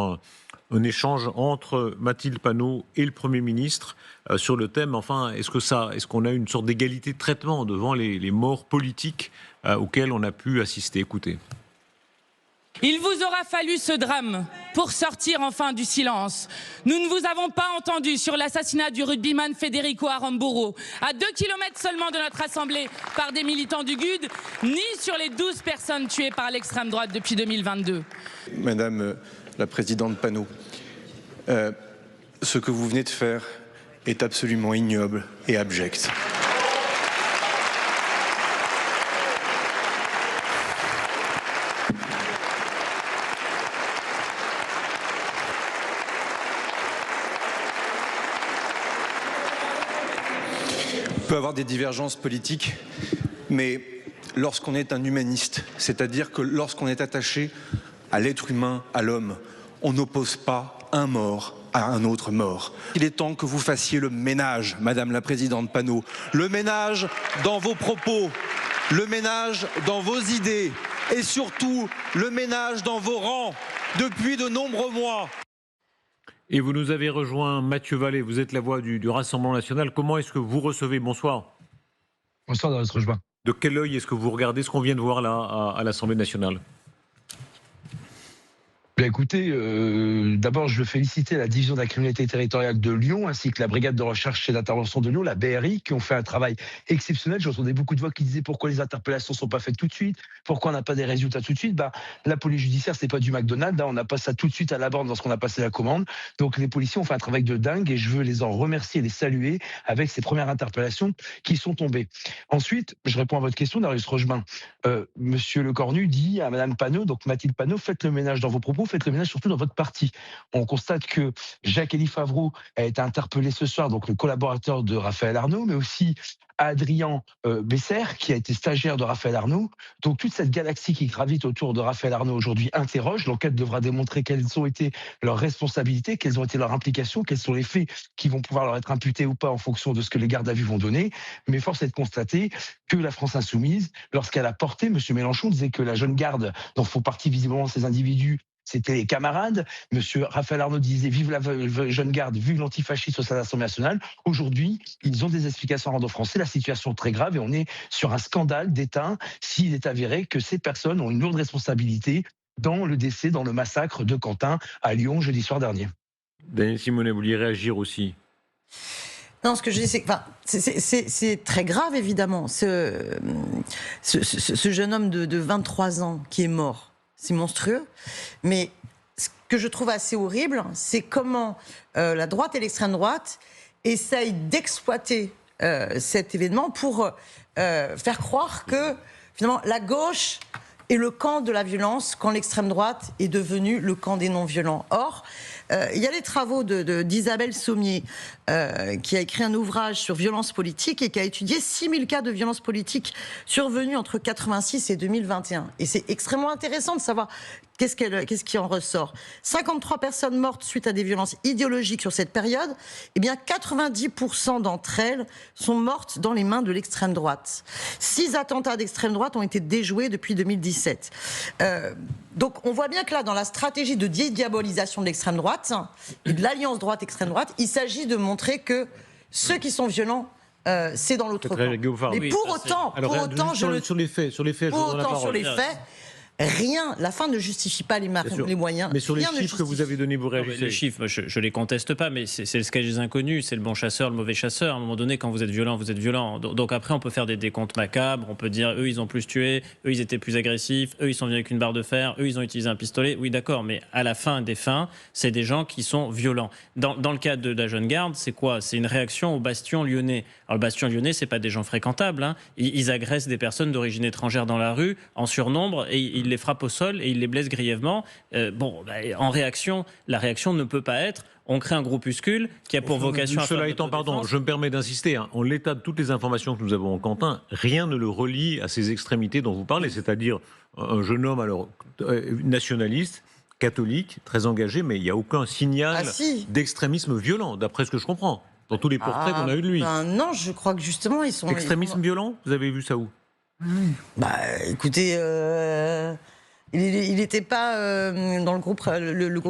un échange entre Mathilde Panot et le Premier ministre sur le thème, enfin, est-ce qu'on a une sorte d'égalité de traitement devant les morts politiques auxquelles on a pu assister? Écoutez. Il vous aura fallu ce drame pour sortir enfin du silence. Nous ne vous avons pas entendu sur l'assassinat du rugbyman Federico Aramburu, à 2 kilomètres seulement de notre assemblée par des militants du GUD, ni sur les 12 personnes tuées par l'extrême droite depuis 2022. Madame la présidente Panot, ce que vous venez de faire est absolument ignoble et abject. On peut avoir des divergences politiques, mais lorsqu'on est un humaniste, c'est-à-dire que lorsqu'on est attaché à l'être humain, à l'homme, on n'oppose pas un mort à un autre mort. Il est temps que vous fassiez le ménage, Madame la Présidente Panot, le ménage dans vos propos, le ménage dans vos idées et surtout le ménage dans vos rangs depuis de nombreux mois. Et vous nous avez rejoint, Mathieu Vallée, vous êtes la voix du Rassemblement national. Comment est-ce que vous recevez? Bonsoir. Bonsoir, Doris Rochebin. De quel œil est-ce que vous regardez ce qu'on vient de voir là à l'Assemblée nationale? Bien, écoutez, d'abord je veux féliciter la division de la criminalité territoriale de Lyon ainsi que la brigade de recherche et d'intervention de Lyon, la BRI, qui ont fait un travail exceptionnel. J'entendais beaucoup de voix qui disaient pourquoi les interpellations ne sont pas faites tout de suite, pourquoi on n'a pas des résultats tout de suite. La police judiciaire, c'est pas du McDonald's, on n'a pas ça tout de suite à la borne lorsqu'on a passé la commande. Donc les policiers ont fait un travail de dingue et je veux les en remercier et les saluer avec ces premières interpellations qui sont tombées. Ensuite, je réponds à votre question, Darius Rochebin. Monsieur Lecornu dit à Madame Panot, donc Mathilde Panot, faites le ménage dans vos propos, faites le ménage surtout dans votre parti. On constate que Jacques-Élie Favreau a été interpellé ce soir, donc le collaborateur de Raphaël Arnaud, mais aussi Adrien Besser, qui a été stagiaire de Raphaël Arnaud. Donc toute cette galaxie qui gravite autour de Raphaël Arnaud aujourd'hui interroge. L'enquête devra démontrer quelles ont été leurs responsabilités, quelles ont été leurs implications, quels sont les faits qui vont pouvoir leur être imputés ou pas en fonction de ce que les gardes à vue vont donner. Mais force est de constater que la France insoumise, lorsqu'elle a porté, M. Mélenchon disait que la jeune garde, dont font partie visiblement ces individus, c'était les camarades. Monsieur Raphaël Arnaud disait vive la jeune garde, vive l'antifascisme au sein de l'Assemblée nationale. Aujourd'hui, ils ont des explications à rendre aux Français. La situation est très grave et on est sur un scandale d'État s'il est avéré que ces personnes ont une lourde responsabilité dans le décès, dans le massacre de Quentin à Lyon jeudi soir dernier. Daniel Simonet, vous vouliez réagir aussi? Non, ce que je dis, c'est que c'est très grave, évidemment. Ce jeune homme de 23 ans qui est mort, c'est monstrueux. Mais ce que je trouve assez horrible, c'est comment la droite et l'extrême droite essayent d'exploiter cet événement pour faire croire que, finalement, la gauche est le camp de la violence quand l'extrême droite est devenue le camp des non-violents. Or, il y a les travaux d'Isabelle Sommier, qui a écrit un ouvrage sur violence politique et qui a étudié 6000 cas de violence politique survenus entre 86 et 2021. Et c'est extrêmement intéressant de savoir qu'est-ce qui en ressort. 53 personnes mortes suite à des violences idéologiques sur cette période. Eh bien, 90% d'entre elles sont mortes dans les mains de l'extrême droite. 6 attentats d'extrême droite ont été déjoués depuis 2017. Donc, on voit bien que là, dans la stratégie de diabolisation de l'extrême droite et de l'alliance droite-extrême droite, il s'agit de montrer que ceux qui sont violents, c'est dans l'autre camp. Mais pour autant, sur les faits, rien, la fin ne justifie pas les moyens. Mais sur les chiffres que vous avez donnés, vous réagissez. Les chiffres, je les conteste pas, mais c'est le sketch des inconnus, c'est le bon chasseur, le mauvais chasseur. À un moment donné, quand vous êtes violent, vous êtes violent. Donc après, on peut faire des décomptes macabres, on peut dire, eux, ils ont plus tué, eux, ils étaient plus agressifs, eux, ils sont venus avec une barre de fer, eux, ils ont utilisé un pistolet. Oui, d'accord, mais à la fin des fins, c'est des gens qui sont violents. Dans le cas de la jeune garde, c'est quoi? C'est une réaction au bastion lyonnais. Alors le bastion lyonnais, c'est pas des gens fréquentables, hein. Ils agressent des personnes d'origine étrangère dans la rue, en surnombre, et ils les frappent au sol et ils les blessent grièvement. En réaction, la réaction ne peut pas être on crée un groupuscule qui a pour vocation à... Cela étant, pardon, je me permets d'insister, en l'état de toutes les informations que nous avons en Quentin, rien ne le relie à ces extrémités dont vous parlez, c'est-à-dire un jeune homme alors nationaliste, catholique, très engagé, mais il n'y a aucun signal d'extrémisme violent, d'après ce que je comprends, dans tous les portraits qu'on a eu de lui. Non, je crois que justement, ils sont... Extrémisme violent? Vous avez vu ça où? Écoutez, il n'était pas dans le groupe.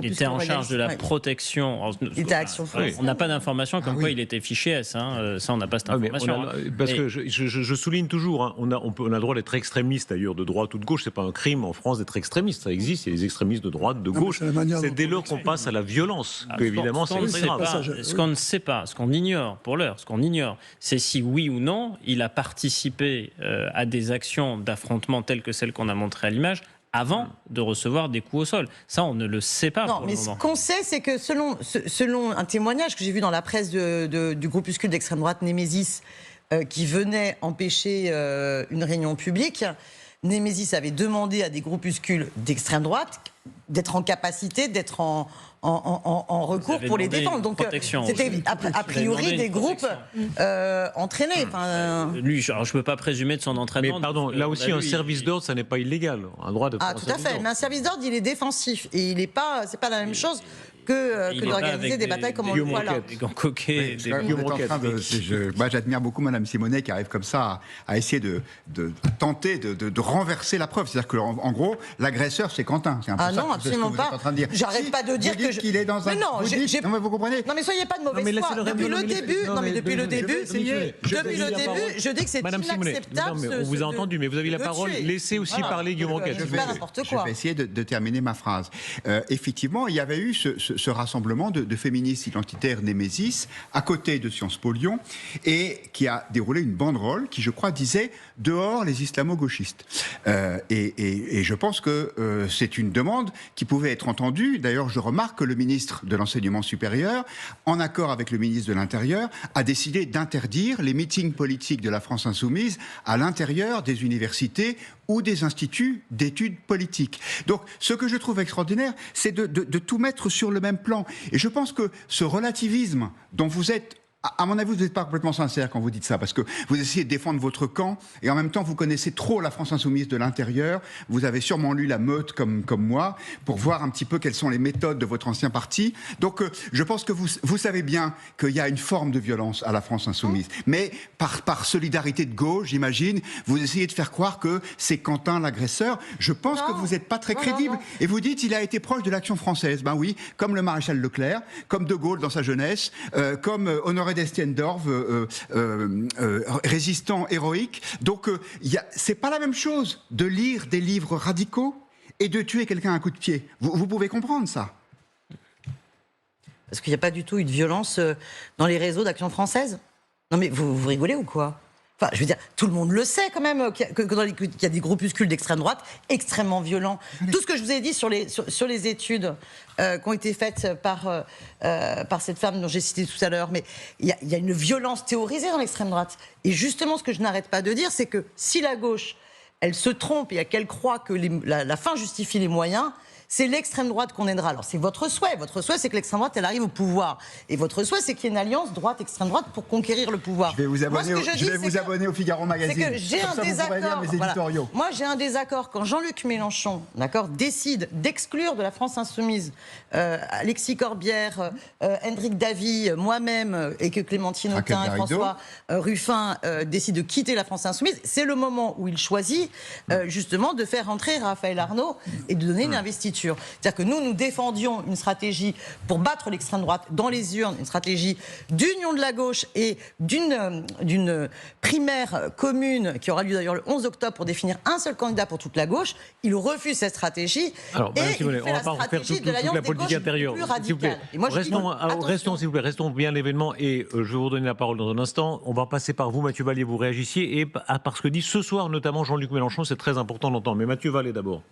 Il était en charge de la protection. Il était à Action France. On n'a pas d'informations comme quoi il était fiché S. Ça, on n'a pas cette information. Parce que je souligne toujours, on a le droit d'être extrémiste d'ailleurs, de droite ou de gauche. C'est pas un crime en France d'être extrémiste. Ça existe. Il y a des extrémistes de droite, de gauche. C'est dès lors qu'on passe à la violence que évidemment c'est grave. Ce qu'on ne sait pas, ce qu'on ignore pour l'heure, ce qu'on ignore, c'est si oui ou non il a participé à des actions d'affrontement telles que celles qu'on a montrées à l'image, avant de recevoir des coups au sol. Ça, on ne le sait pas. Non, mais ce qu'on sait, c'est que selon un témoignage que j'ai vu dans la presse du groupuscule d'extrême droite Némésis, qui venait empêcher une réunion publique, Némésis avait demandé à des groupuscules d'extrême droite d'être en capacité, d'être en recours pour les défendre. Donc c'était a priori des groupes entraînés. Lui, je ne peux pas présumer de son entraînement. Mais pardon, là aussi, un service d'ordre, ça n'est pas illégal. Un droit de tout à fait. Mais un service d'ordre, il est défensif. Et il n'est pas, c'est pas la même chose que d'organiser des batailles comme on le voit là. Moi, j'admire beaucoup Madame Simonet qui arrive comme ça à essayer de tenter de renverser la preuve. C'est-à-dire qu'en gros, l'agresseur, c'est Quentin. Non, absolument pas. J'arrête pas de dire que qu'il est dans un... Mais non, vous comprenez. Non, mais soyez pas de mauvaise foi. Depuis le début, je dis que c'est inacceptable. On vous a entendu, mais vous avez la parole. Laissez aussi parler Guillaume Roquette. Je vais essayer de terminer ma phrase. Effectivement, il y avait eu ce rassemblement de féministes identitaires Némésis à côté de Sciences Po Lyon et qui a déroulé une banderole qui, je crois, disait « Dehors les islamo-gauchistes ». Et je pense que c'est une demande demandes qui pouvaient être entendues. D'ailleurs, je remarque que le ministre de l'Enseignement supérieur, en accord avec le ministre de l'Intérieur, a décidé d'interdire les meetings politiques de la France insoumise à l'intérieur des universités ou des instituts d'études politiques. Donc, ce que je trouve extraordinaire, c'est de tout mettre sur le même plan. Et je pense que ce relativisme dont vous êtes... À mon avis, vous n'êtes pas complètement sincère quand vous dites ça, parce que vous essayez de défendre votre camp, et en même temps, vous connaissez trop la France insoumise de l'intérieur. Vous avez sûrement lu La Meute, comme moi, pour voir un petit peu quelles sont les méthodes de votre ancien parti. Donc, je pense que vous savez bien qu'il y a une forme de violence à la France insoumise. Mais par solidarité de gauche, j'imagine, vous essayez de faire croire que c'est Quentin l'agresseur. Je pense que vous n'êtes pas très crédible. Et vous dites il a été proche de l'Action française. Ben oui, comme le maréchal Leclerc, comme De Gaulle dans sa jeunesse, comme Honoré d'Estiendorf, résistant héroïque. Donc, c'est pas la même chose de lire des livres radicaux et de tuer quelqu'un à un coup de pied. Vous pouvez comprendre ça? Parce qu'il n'y a pas du tout eu de violence dans les réseaux d'Action française. Non mais vous rigolez ou quoi? Enfin, je veux dire, tout le monde le sait quand même qu'il y a des groupuscules d'extrême droite extrêmement violents. Tout ce que je vous ai dit sur les études qui ont été faites par cette femme dont j'ai cité tout à l'heure, mais il y a une violence théorisée dans l'extrême droite. Et justement, ce que je n'arrête pas de dire, c'est que si la gauche, elle se trompe et qu'elle croit que la fin justifie les moyens, c'est l'extrême droite qu'on aidera. Alors c'est votre souhait. Votre souhait, c'est que l'extrême droite, elle arrive au pouvoir. Et votre souhait, c'est qu'il y ait une alliance droite-extrême droite pour conquérir le pouvoir. Je vais vous abonner, au Figaro Magazine. C'est que j'ai un désaccord. Voilà. Moi, j'ai un désaccord quand Jean-Luc Mélenchon, décide d'exclure de la France insoumise Alexis Corbière, Hendrik Davy, moi-même, et que Clémentine Autain et François Ruffin décident de quitter la France insoumise. C'est le moment où il choisit justement de faire entrer Raphaël Arnaud et de donner une investiture. C'est-à-dire que nous défendions une stratégie pour battre l'extrême droite dans les urnes, une stratégie d'union de la gauche et d'une primaire commune qui aura lieu d'ailleurs le 11 octobre pour définir un seul candidat pour toute la gauche. Il refuse cette stratégie. Alors, et il fait la stratégie de l'alliance des gauches plus radicale. Restons bien l'événement et je vais vous donner la parole dans un instant. On va passer par vous, Mathieu Vallée, vous réagissiez et par ce que dit ce soir notamment Jean-Luc Mélenchon, c'est très important d'entendre. Mais Mathieu Vallée d'abord.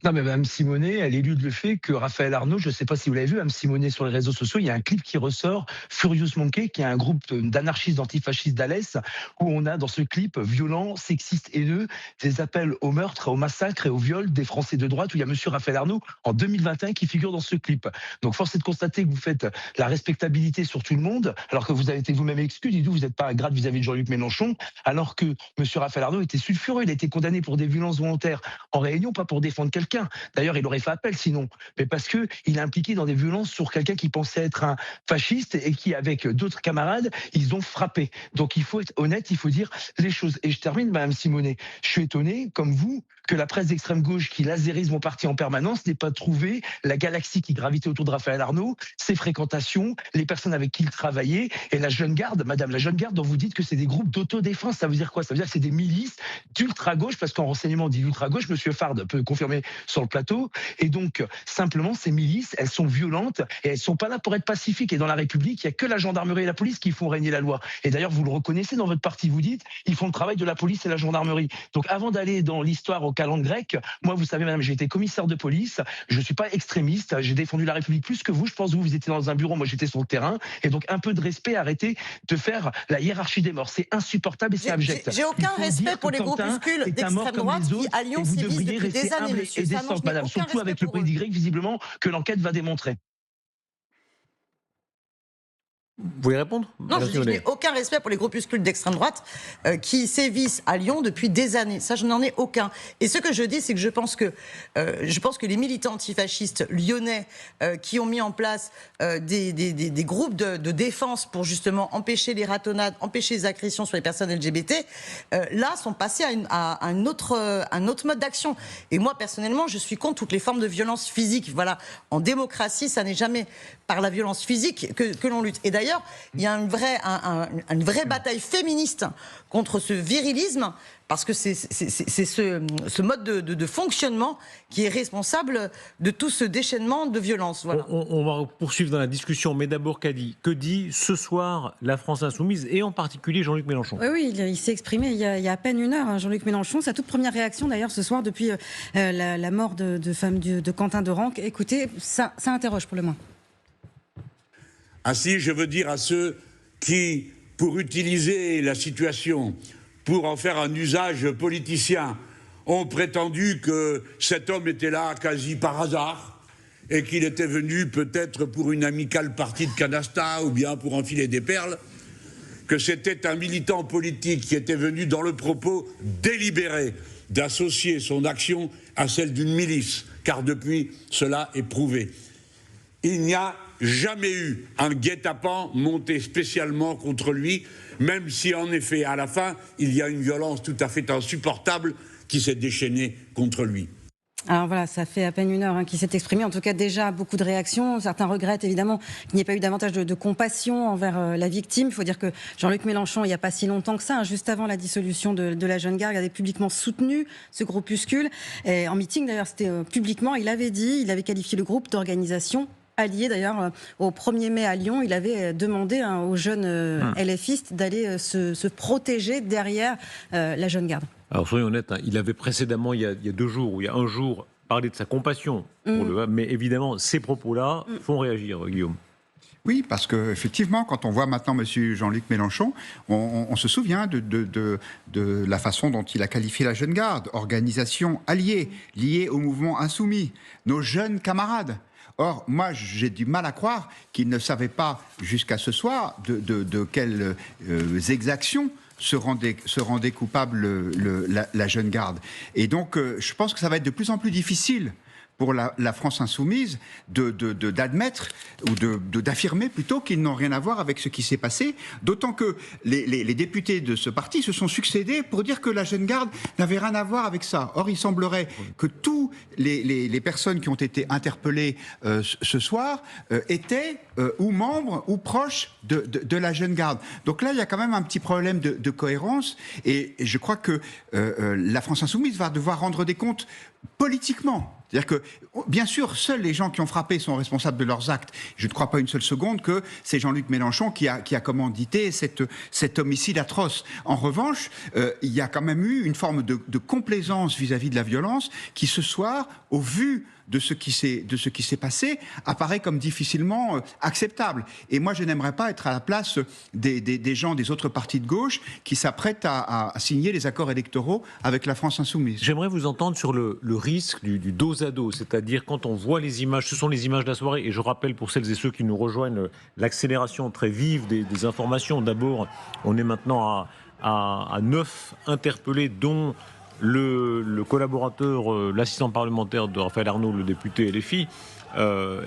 Non, mais Mme Simonet, elle élude le fait que Raphaël Arnaud, je ne sais pas si vous l'avez vu, Mme Simonet sur les réseaux sociaux, il y a un clip qui ressort, Furious Monkey, qui est un groupe d'anarchistes antifascistes d'Alès, où on a dans ce clip violent, sexiste, haineux, des appels au meurtre, au massacre et au viol des Français de droite, où il y a M. Raphaël Arnaud en 2021 qui figure dans ce clip. Donc force est de constater que vous faites la respectabilité sur tout le monde, alors que vous avez été vous-même exclu, dites-vous, vous n'êtes pas grade vis-à-vis de Jean-Luc Mélenchon, alors que M. Raphaël Arnaud était sulfureux, il a été condamné pour des violences volontaires en Réunion, pas pour défendre quelqu'un. D'ailleurs, il aurait fait appel sinon, mais parce que il est impliqué dans des violences sur quelqu'un qui pensait être un fasciste et qui, avec d'autres camarades, ils ont frappé. Donc il faut être honnête, il faut dire les choses. Et je termine, Madame Simonet, je suis étonné, comme vous, que la presse d'extrême gauche qui lasérise mon parti en permanence n'ait pas trouvé la galaxie qui gravitait autour de Raphaël Arnaud, ses fréquentations, les personnes avec qui il travaillait, et la jeune garde, Madame la jeune garde, dont vous dites que c'est des groupes d'autodéfense. Ça veut dire quoi? Ça veut dire que c'est des milices d'ultra-gauche, parce qu'en renseignement on dit ultra-gauche, Monsieur Fard peut confirmer sur le plateau, et donc simplement ces milices, elles sont violentes, et elles sont pas là pour être pacifiques, et dans la République, il y a que la gendarmerie et la police qui font régner la loi. Et d'ailleurs, vous le reconnaissez dans votre parti, vous dites, ils font le travail de la police et la gendarmerie. Donc avant d'aller dans l'histoire au calendrier grec, moi vous savez madame, j'ai été commissaire de police, je suis pas extrémiste, j'ai défendu la République plus que vous, je pense que vous étiez dans un bureau, moi j'étais sur le terrain, et donc un peu de respect, arrêtez de faire la hiérarchie des morts, c'est insupportable et c'est abject. J'ai aucun respect pour les groupuscules d'extrême droite qui à Lyon sévissent depuis des années, monsieur. Et descente, madame, surtout avec le pédigré visiblement que l'enquête va démontrer. Vous voulez répondre? Non, je n'ai aucun respect pour les groupuscules d'extrême droite qui sévissent à Lyon depuis des années. Ça, je n'en ai aucun. Et ce que je dis, c'est que je pense que les militants antifascistes lyonnais qui ont mis en place des groupes de défense pour justement empêcher les ratonnades, empêcher les agressions sur les personnes LGBT, là, sont passés à un autre mode d'action. Et moi, personnellement, je suis contre toutes les formes de violence physique. Voilà. En démocratie, ça n'est jamais par la violence physique que l'on lutte. Et d'ailleurs, d'ailleurs, il y a une vraie bataille féministe contre ce virilisme, parce que c'est ce mode de fonctionnement qui est responsable de tout ce déchaînement de violence. Voilà. On va poursuivre dans la discussion, mais d'abord, que dit ce soir la France Insoumise, et en particulier Jean-Luc Mélenchon? Oui, il s'est exprimé il y a à peine une heure, hein, Jean-Luc Mélenchon. Sa toute première réaction, d'ailleurs, ce soir, depuis la mort de Quentin Dorenc. Écoutez, ça interroge pour le moins. Ainsi, je veux dire à ceux qui, pour utiliser la situation, pour en faire un usage politicien, ont prétendu que cet homme était là quasi par hasard et qu'il était venu peut-être pour une amicale partie de canasta ou bien pour enfiler des perles, que c'était un militant politique qui était venu dans le propos délibéré d'associer son action à celle d'une milice, car depuis, cela est prouvé. Il n'y a jamais eu un guet-apens monté spécialement contre lui, même si en effet, à la fin, il y a une violence tout à fait insupportable qui s'est déchaînée contre lui. Alors voilà, ça fait à peine une heure qu'il s'est exprimé. En tout cas, déjà beaucoup de réactions. Certains regrettent évidemment qu'il n'y ait pas eu davantage de compassion envers la victime. Il faut dire que Jean-Luc Mélenchon, il n'y a pas si longtemps que ça, juste avant la dissolution de la Jeune Garde, il avait publiquement soutenu ce groupuscule. Et en meeting, d'ailleurs, c'était publiquement, il avait qualifié le groupe d'organisation allié. D'ailleurs, au 1er mai à Lyon, il avait demandé aux jeunes LFistes d'aller se protéger derrière la Jeune Garde. Alors soyons honnêtes, hein, il avait précédemment, il y a 2 jours, ou il y a un jour, parlé de sa compassion pour mais évidemment, ces propos-là font réagir, Guillaume. Oui, parce qu'effectivement, quand on voit maintenant M. Jean-Luc Mélenchon, on se souvient de la façon dont il a qualifié la Jeune Garde, organisation alliée, liée au mouvement insoumis, nos jeunes camarades. Or, moi, j'ai du mal à croire qu'il ne savait pas, jusqu'à ce soir, de quelles exactions se rendait coupable la Jeune Garde. Et donc, je pense que ça va être de plus en plus difficile pour la France insoumise d'admettre ou d'affirmer plutôt qu'ils n'ont rien à voir avec ce qui s'est passé, d'autant que les députés de ce parti se sont succédés pour dire que la Jeune Garde n'avait rien à voir avec ça. Or, il semblerait que tous les personnes qui ont été interpellées ce soir étaient ou membres ou proches de la Jeune Garde. Donc là, il y a quand même un petit problème de cohérence, et je crois que la France insoumise va devoir rendre des comptes politiquement. C'est-à-dire que, bien sûr, seuls les gens qui ont frappé sont responsables de leurs actes. Je ne crois pas une seule seconde que c'est Jean-Luc Mélenchon qui a commandité cet homicide atroce. En revanche, il y a quand même eu une forme de complaisance vis-à-vis de la violence qui, ce soir, au vu de ce qui s'est passé, apparaît comme difficilement acceptable. Et moi, je n'aimerais pas être à la place des gens des autres partis de gauche qui s'apprêtent à signer les accords électoraux avec la France insoumise. J'aimerais vous entendre sur le risque du dos à dos, c'est-à-dire quand on voit les images, ce sont les images de la soirée, et je rappelle pour celles et ceux qui nous rejoignent l'accélération très vive des informations. D'abord, on est maintenant à 9 interpellés, dont le collaborateur, l'assistant parlementaire de Raphaël Arnaud, le député LFI,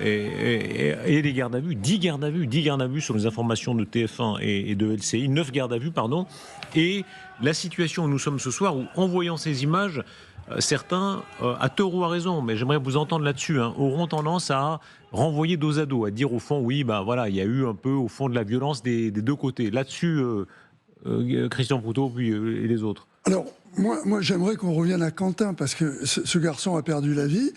et les gardes à vue, 10 gardes à vue sur les informations de TF1 et de LCI, 9 gardes à vue, pardon. Et la situation où nous sommes ce soir, où en voyant ces images, certains, à tort ou à raison, mais j'aimerais vous entendre là-dessus, auront tendance à renvoyer dos à dos, à dire au fond, oui, ben voilà, il y a eu un peu au fond de la violence des deux côtés. Là-dessus, Christian Proutot, puis et les autres. Alors, moi j'aimerais qu'on revienne à Quentin, parce que ce garçon a perdu la vie,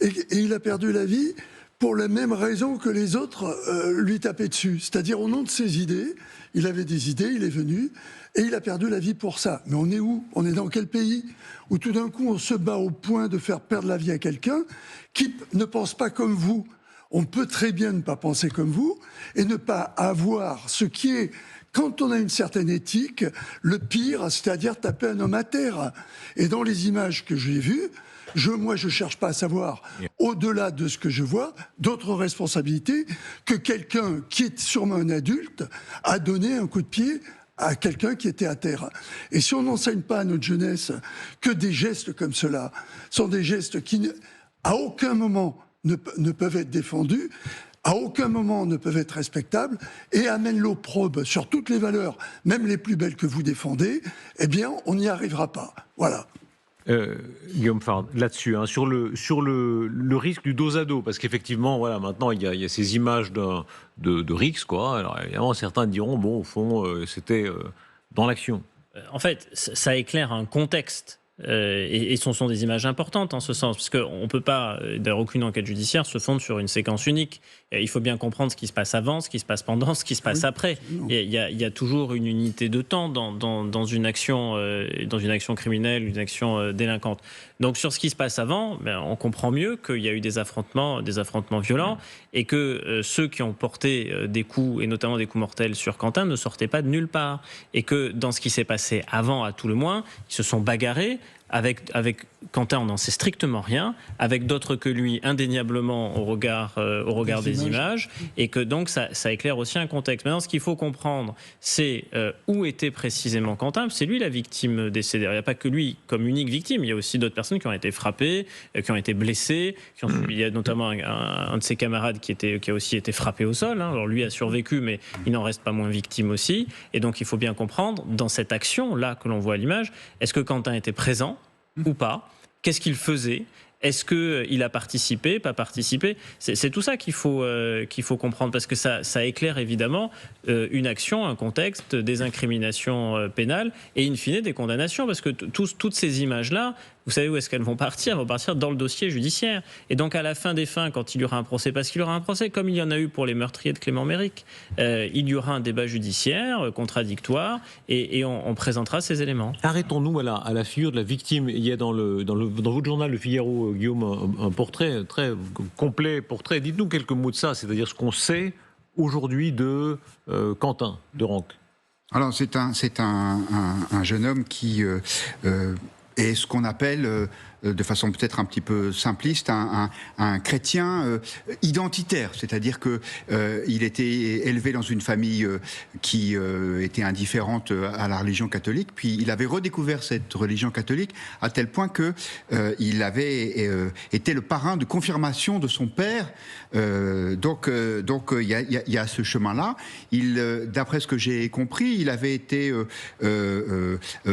et il a perdu la vie pour la même raison que les autres lui tapaient dessus. C'est-à-dire au nom de ses idées, il avait des idées, il est venu, et il a perdu la vie pour ça. Mais on est où? On est dans quel pays où tout d'un coup on se bat au point de faire perdre la vie à quelqu'un qui ne pense pas comme vous? On peut très bien ne pas penser comme vous et ne pas avoir ce qui est, quand on a une certaine éthique, le pire, c'est-à-dire taper un homme à terre. Et dans les images que j'ai vues, moi, je ne cherche pas à savoir, au-delà de ce que je vois, d'autres responsabilités que quelqu'un qui est sûrement un adulte a donné un coup de pied à quelqu'un qui était à terre. Et si on n'enseigne pas à notre jeunesse que des gestes comme cela sont des gestes qui, à aucun moment, ne peuvent être défendus, à aucun moment ne peuvent être respectables, et amènent l'opprobre sur toutes les valeurs, même les plus belles que vous défendez, eh bien, on n'y arrivera pas. Voilà. Guillaume Fard, là-dessus, hein, sur le risque du dos à dos, parce qu'effectivement, voilà, maintenant il y a ces images de risque, quoi. Alors évidemment, certains diront, bon, au fond, c'était dans l'action. En fait, ça éclaire un contexte. Et ce sont des images importantes en ce sens, parce qu'on ne peut pas, d'ailleurs aucune enquête judiciaire se fonde sur une séquence unique. Il faut bien comprendre ce qui se passe avant, ce qui se passe pendant, ce qui se passe après. Il y a toujours une unité de temps dans une action criminelle, une action délinquante. Donc sur ce qui se passe avant, on comprend mieux qu'il y a eu des affrontements violents et que ceux qui ont porté des coups, et notamment des coups mortels sur Quentin, ne sortaient pas de nulle part. Et que dans ce qui s'est passé avant, à tout le moins, ils se sont bagarrés. Avec Quentin, on n'en sait strictement rien. Avec d'autres que lui, indéniablement au regard des images. Et que donc ça éclaire aussi un contexte. Maintenant, ce qu'il faut comprendre, c'est où était précisément Quentin. C'est lui la victime décédée. Il n'y a pas que lui comme unique victime. Il y a aussi d'autres personnes qui ont été frappées, qui ont été blessées. Il y a notamment un de ses camarades qui a aussi été frappé au sol. Alors lui a survécu, mais il n'en reste pas moins victime aussi. Et donc il faut bien comprendre, dans cette action-là que l'on voit à l'image, est-ce que Quentin était présent ou pas? Qu'est-ce qu'il faisait? Est-ce qu'il a participé, pas participé? C'est tout ça qu'il faut comprendre, parce que ça éclaire évidemment une action, un contexte, des incriminations pénales et in fine des condamnations, parce que toutes ces images-là, vous savez où est-ce qu'elles vont partir? Elles vont partir dans le dossier judiciaire. Et donc à la fin des fins, quand il y aura un procès, parce qu'il y aura un procès, comme il y en a eu pour les meurtriers de Clément Méric, il y aura un débat judiciaire contradictoire et on présentera ces éléments. Arrêtons-nous à la figure de la victime. Il y a dans votre journal Le Figaro, Guillaume, un portrait, très complet portrait. Dites-nous quelques mots de ça, c'est-à-dire ce qu'on sait aujourd'hui de Quentin de Ranc. Alors c'est un jeune homme qui est ce qu'on appelle, de façon peut-être un petit peu simpliste, un chrétien identitaire, c'est-à-dire que il était élevé dans une famille qui était indifférente à la religion catholique, puis il avait redécouvert cette religion catholique à tel point que il avait été le parrain de confirmation de son père. Donc il y a ce chemin-là. D'après ce que j'ai compris, il avait été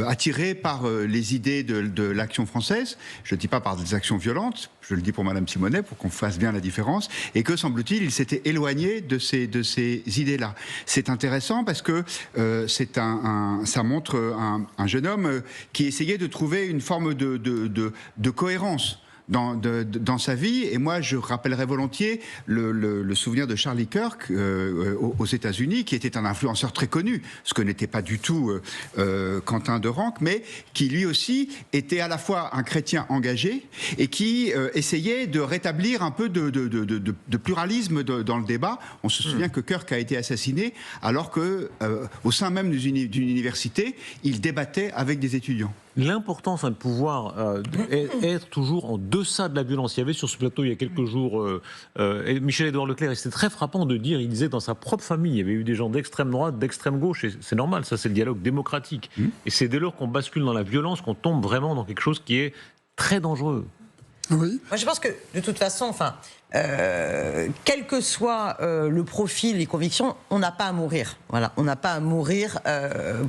attiré par les idées de l'Action française. Je ne dis pas par des actions violentes, je le dis pour Madame Simonet, pour qu'on fasse bien la différence, et que, semble-t-il, il s'était éloigné de ces idées-là. C'est intéressant parce que ça montre un jeune homme qui essayait de trouver une forme de cohérence dans sa vie. Et moi, je rappellerai volontiers le souvenir de Charlie Kirk aux États-Unis, qui était un influenceur très connu, ce que n'était pas du tout Quentin de Ranc, mais qui lui aussi était à la fois un chrétien engagé et qui essayait de rétablir un peu de pluralisme dans le débat. On se souvient que Kirk a été assassiné alors que au sein même d'une université, il débattait avec des étudiants. L'importance de pouvoir être toujours en deçà de la violence. Il y avait sur ce plateau il y a quelques jours Michel-Édouard Leclerc, et c'était très frappant de dire, il disait dans sa propre famille, il y avait eu des gens d'extrême droite, d'extrême gauche, et c'est normal, ça c'est le dialogue démocratique. Et c'est dès lors qu'on bascule dans la violence qu'on tombe vraiment dans quelque chose qui est très dangereux. Oui. Moi, je pense que, de toute façon, quel que soit le profil, les convictions, on n'a pas à mourir. Voilà, on n'a pas à mourir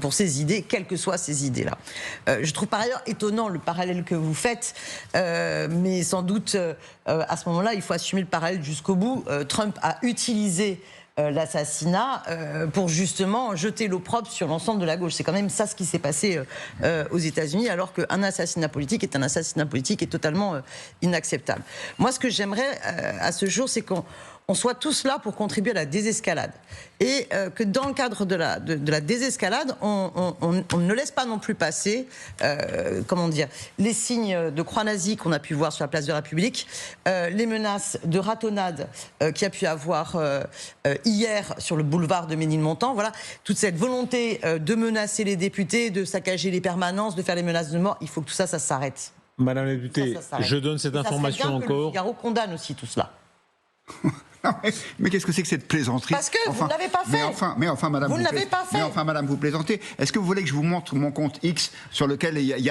pour ses idées, quelles que soient ces idées-là. Je trouve par ailleurs étonnant le parallèle que vous faites, mais sans doute, à ce moment-là, il faut assumer le parallèle jusqu'au bout. Trump a utilisé l'assassinat pour justement jeter l'opprobre sur l'ensemble de la gauche. C'est quand même ça ce qui s'est passé aux États-Unis, alors qu'un assassinat politique est un assassinat politique et totalement inacceptable. Moi, ce que j'aimerais à ce jour, c'est qu'on soit tous là pour contribuer à la désescalade. Et que dans le cadre de la désescalade, on ne laisse pas non plus passer, les signes de croix nazie qu'on a pu voir sur la place de la République, les menaces de ratonnade qu'il y a pu avoir hier sur le boulevard de Ménilmontant. Voilà, toute cette volonté de menacer les députés, de saccager les permanences, de faire les menaces de mort, il faut que tout ça, ça s'arrête. Madame la députée, je donne cette information encore. Le Figaro condamne aussi tout cela. Mais qu'est-ce que c'est que cette plaisanterie? Parce que vous ne l'avez pas fait. Mais enfin, madame, Vous ne l'avez pas fait. Mais enfin, madame, vous plaisantez. Est-ce que vous voulez que je vous montre mon compte X sur lequel il y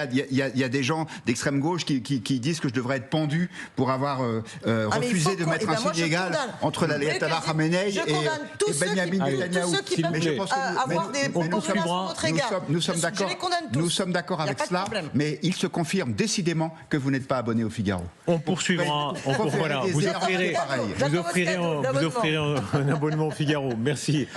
a des gens d'extrême gauche qui disent que je devrais être pendu pour avoir refusé de mettre un signe égal entre l'ayatollah Khamenei et Benyamin Netanyahou? Tous ceux qui peuvent avoir des propositions de notre égard. Nous sommes d'accord. Nous sommes d'accord avec cela, mais il se confirme décidément que vous n'êtes pas abonné au Figaro. On poursuivra. Voilà, vous offrirez un abonnement au Figaro. Merci.